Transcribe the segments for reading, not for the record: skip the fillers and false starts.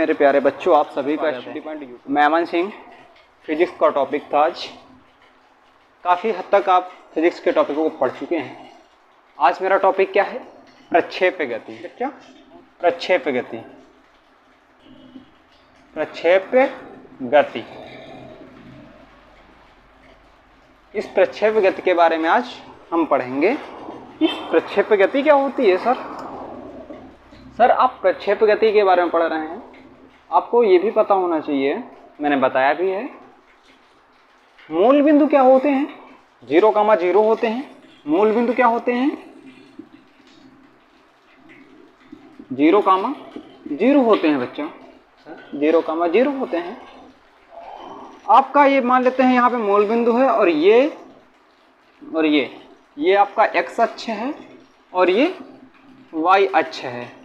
मेरे प्यारे बच्चों, आप सभी का मैं अमन सिंह। फिजिक्स का टॉपिक था आज। काफ़ी हद तक आप फिजिक्स के टॉपिकों को पढ़ चुके हैं। आज मेरा टॉपिक क्या है? प्रक्षेप्य गति। क्या? प्रक्षेप्य गति। प्रक्षेप्य गति। इस प्रक्षेप्य गति के बारे में आज हम पढ़ेंगे। इस प्रक्षेप्य गति क्या होती है सर आप प्रक्षेप्य गति के बारे में पढ़ रहे हैं, आपको ये भी पता होना चाहिए, मैंने बताया भी है, मूल बिंदु क्या होते हैं? 0,0 होते हैं। मूल बिंदु क्या होते हैं? 0,0 होते हैं बच्चा। 0,0 होते हैं। आपका ये मान लेते हैं यहाँ पे मूल बिंदु है और ये आपका x अक्ष है और ये y अक्ष है।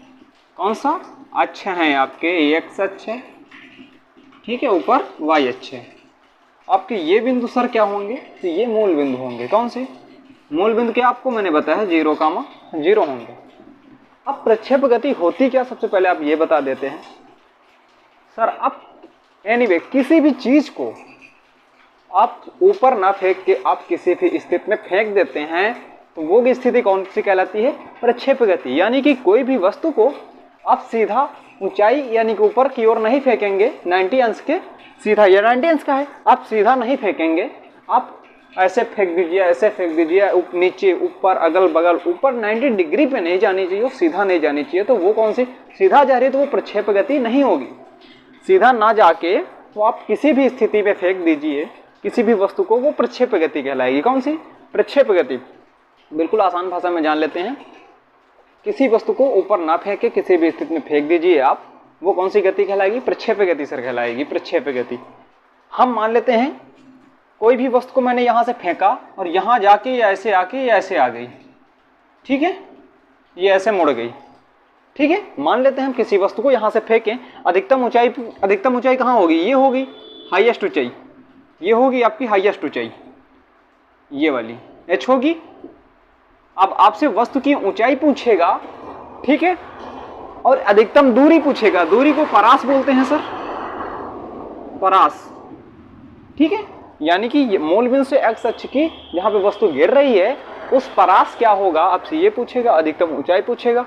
कौन सा अक्ष है? आपके x अक्ष है, ठीक है, ऊपर y अक्ष है। आपके ये बिंदु सर क्या होंगे? तो ये मूल बिंदु होंगे। कौन से मूल बिंदु? क्या आपको मैंने बताया 0,0 होंगे। अब प्रक्षेप्य गति होती क्या, सबसे पहले आप ये बता देते हैं सर। आप एनीवे किसी भी चीज को आप ऊपर ना फेंक के आप किसी भी स्थिति में फेंक देते हैं तो वो स्थिति कौन सी कहलाती है? प्रक्षेप्य गति। यानी कि कोई भी वस्तु को आप सीधा ऊंचाई यानी कि ऊपर की ओर नहीं फेंकेंगे 90 अंश के सीधा। ये 90 अंश का है, आप सीधा नहीं फेंकेंगे, आप ऐसे फेंक दीजिए, ऐसे फेंक दीजिए, नीचे ऊपर अगल बगल, ऊपर 90 डिग्री पे नहीं जानी चाहिए, सीधा नहीं जानी चाहिए। तो वो कौन सी? सीधा जा रही है तो वो प्रक्षेप्य गति नहीं होगी। सीधा ना जाके तो आप किसी भी स्थिति पे फेंक दीजिए किसी भी वस्तु को, वो प्रक्षेप्य गति कहलाएगी। कौन सी? प्रक्षेप्य गति। बिल्कुल आसान भाषा में जान लेते हैं, किसी वस्तु को ऊपर ना फेंके किसी भी स्थिति में फेंक दीजिए आप, वो कौन सी गति कहलाएगी? प्रक्षेप्य गति सर कहलाएगी। प्रक्षेप्य गति। हम मान लेते हैं कोई भी वस्तु को मैंने यहाँ से फेंका और यहाँ जाके ये ऐसे आके ये ऐसे आ गई, ठीक है, ये ऐसे मुड़ गई, ठीक है। मान लेते हैं हम किसी वस्तु को यहाँ से फेंकें, अधिकतम ऊंचाई कहाँ होगी? ये होगी हाईएस्ट ऊंचाई, ये होगी आपकी हाईएस्ट ऊंचाई, ये वाली h होगी। अब आपसे वस्तु की ऊंचाई पूछेगा, ठीक है, और अधिकतम दूरी पूछेगा। दूरी को परास बोलते हैं सर, परास, ठीक है। यानी कि मूल बिंदु से x अक्ष की जहां पे वस्तु गिर रही है उस परास क्या होगा आपसे ये पूछेगा, अधिकतम ऊंचाई पूछेगा।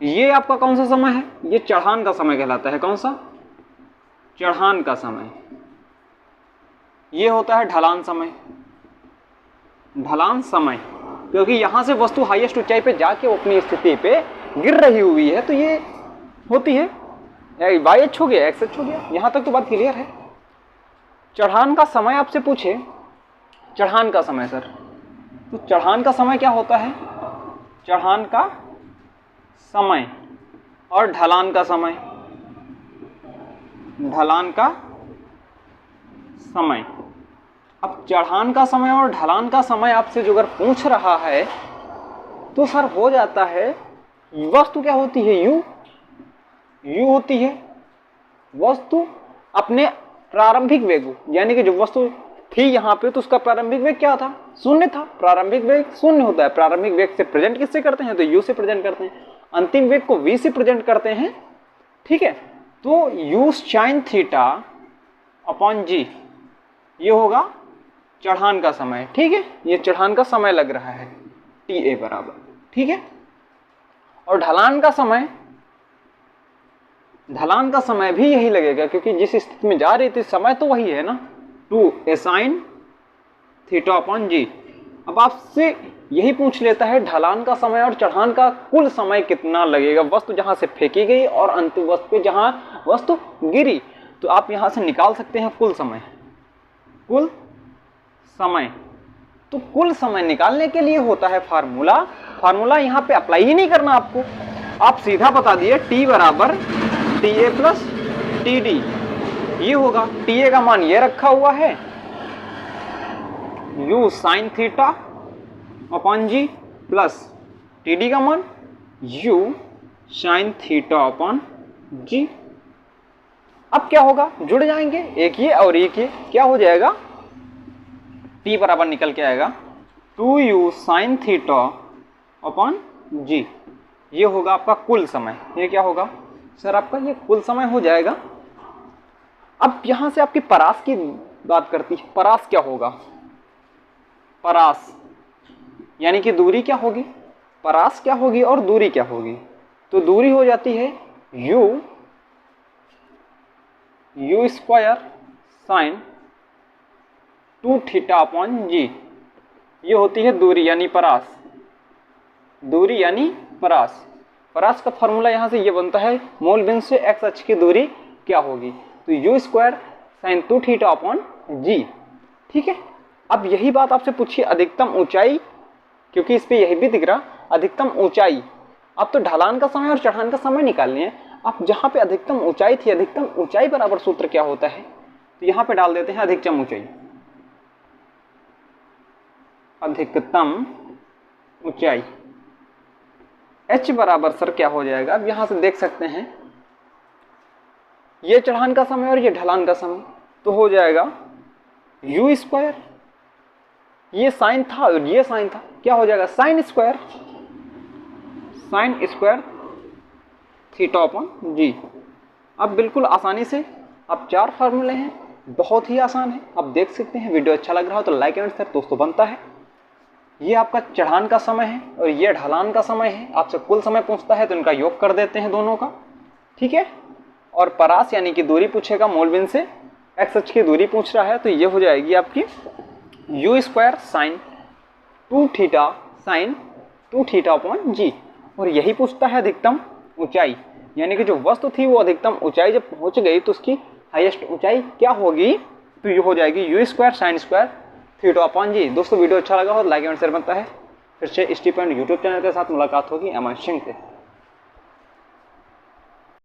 ये आपका कौन सा समय है? ये चढ़ान का समय कहलाता है। कौन सा? चढ़ान का समय। ये होता है ढलान समय। ढलान समय, क्योंकि यहां से वस्तु हाईएस्ट ऊंचाई पे जाके अपनी स्थिति पे गिर रही हुई है, तो ये होती है y अक्ष हो गया, x अक्ष हो गया। यहां तक तो बात क्लियर है। चढ़ान का समय आपसे पूछे, चढ़ान का समय सर, तो चढ़ान का समय क्या होता है? चढ़ान का समय और ढलान का समय। ढलान का समय। अब चढ़ान का समय और ढलान का समय आपसे जो अगर पूछ रहा है तो सर हो जाता है, वस्तु क्या होती है? यू होती है वस्तु अपने प्रारंभिक वेग, यानी कि जो वस्तु थी यहाँ पे तो उसका प्रारंभिक वेग क्या था? 0 था। प्रारंभिक वेग 0 होता है। प्रारंभिक वेग से प्रेजेंट किससे करते हैं? तो u से प्रेजेंट करते हैं। अंतिम वेग को v से प्रेजेंट करते हैं, ठीक है। तो u sin theta upon g ये होगा चढ़ान का समय, ठीक है। ये चढ़ान का समय लग रहा है TA बराबर, ठीक है। और ढलान का समय भी यही लगेगा, क्योंकि जिस स्थिति में जा रही थी समय तो वही है ना, 2a sin theta upon g। अब आपसे यही पूछ लेता है ढलान का समय और चढ़ान का कुल समय कितना लगेगा, वस्तु जहां से फेंकी गई और अंतिम वस्तु पे जहां वस्तु गिरी। तो आप यहां से निकाल सकते हैं कुल समय। कुल समय, तो कुल समय निकालने के लिए होता है फार्मूला यहाँ पे अप्लाई ही नहीं करना आपको, आप सीधा बता दिए T बराबर TA प्लस TD। ये होगा, TA का मान ये रखा हुआ है, U sin theta upon G plus TD का मान U sin theta upon G। अब क्या होगा? जुड़ जाएंगे एक ये और एक ये, क्या हो जाएगा? T बराबर निकल के आएगा 2U sin theta upon G। ये होगा आपका कुल समय। ये क्या होगा? सर आपका ये कुल समय हो जाएगा। अब यहाँ से आपकी परास की बात करती है। परास क्या होगा? परास यानी कि दूरी क्या होगी? परास क्या होगी और दूरी क्या होगी? तो दूरी हो जाती है यू स्क्वायर साइन 2θ अपॉन जी। ये होती है दूरी यानी परास। दूरी यानी परास। परास का फॉर्मूला यहाँ से ये बनता है, मूल बिंदु से एक्स अक्ष की दूरी क्या होगी? तो यू स्क्वायर साइन 2θ अपॉन जी। ठीक है। अब यही बात आपसे पूछिए अधिकतम ऊंचाई, क्योंकि इस पे यही भी दिख रहा अधिकतम ऊंचाई। अब तो ढलान का समय और चढ़ान का समय निकालने हैं। आप जहाँ पे अधिकतम ऊंचाई थी, अधिकतम ऊंचाई बराबर सूत्र क्या होता है? तो यहाँ पे डाल देते हैं अधिकतम ऊंचाई। अधिकतम ऊंचाई h बराबर सर क्या हो जाएगा? अब यहाँ से देख सकते हैं ये चढ़ान का समय और ये ढलान का समय, तो हो जाएगा यू स्क्वायर, ये साइन था और ये साइन था, क्या हो जाएगा? साइन स्क्वायर थीटा अपॉन जी। अब बिल्कुल आसानी से अब 4 फार्मूले हैं, बहुत ही आसान है। आप देख सकते हैं। वीडियो अच्छा लग रहा हो तो लाइक एंड शेयर दोस्तों बनता है। ये आपका चढ़ान का समय है और ये ढलान का समय है। आपसे कुल समय पूछता है तो इनका योग कर देते हैं दोनों का। ठीक है। और परास यानी कि दूरी पूछेगा, मूल बिंदु से एक्स अक्ष की दूरी पूछ रहा है, तो ये हो जाएगी आपकी यू स्क्वायर साइन 2θ अपॉन जी। और यही पूछता है अधिकतम ऊंचाई, यानी कि जो वस्तु थी वो अधिकतम ऊंचाई जब पहुंच गई तो उसकी हाईएस्ट ऊंचाई क्या होगी? तो ये हो जाएगी u square sine square theta upon G. दोस्तों वीडियो अच्छा लगा हो तो लाइक एंड शेयर बनता है। फिर से स्टीपेंड यूट्यूब चैनल के साथ मुलाकात होगी अमन सिंह से।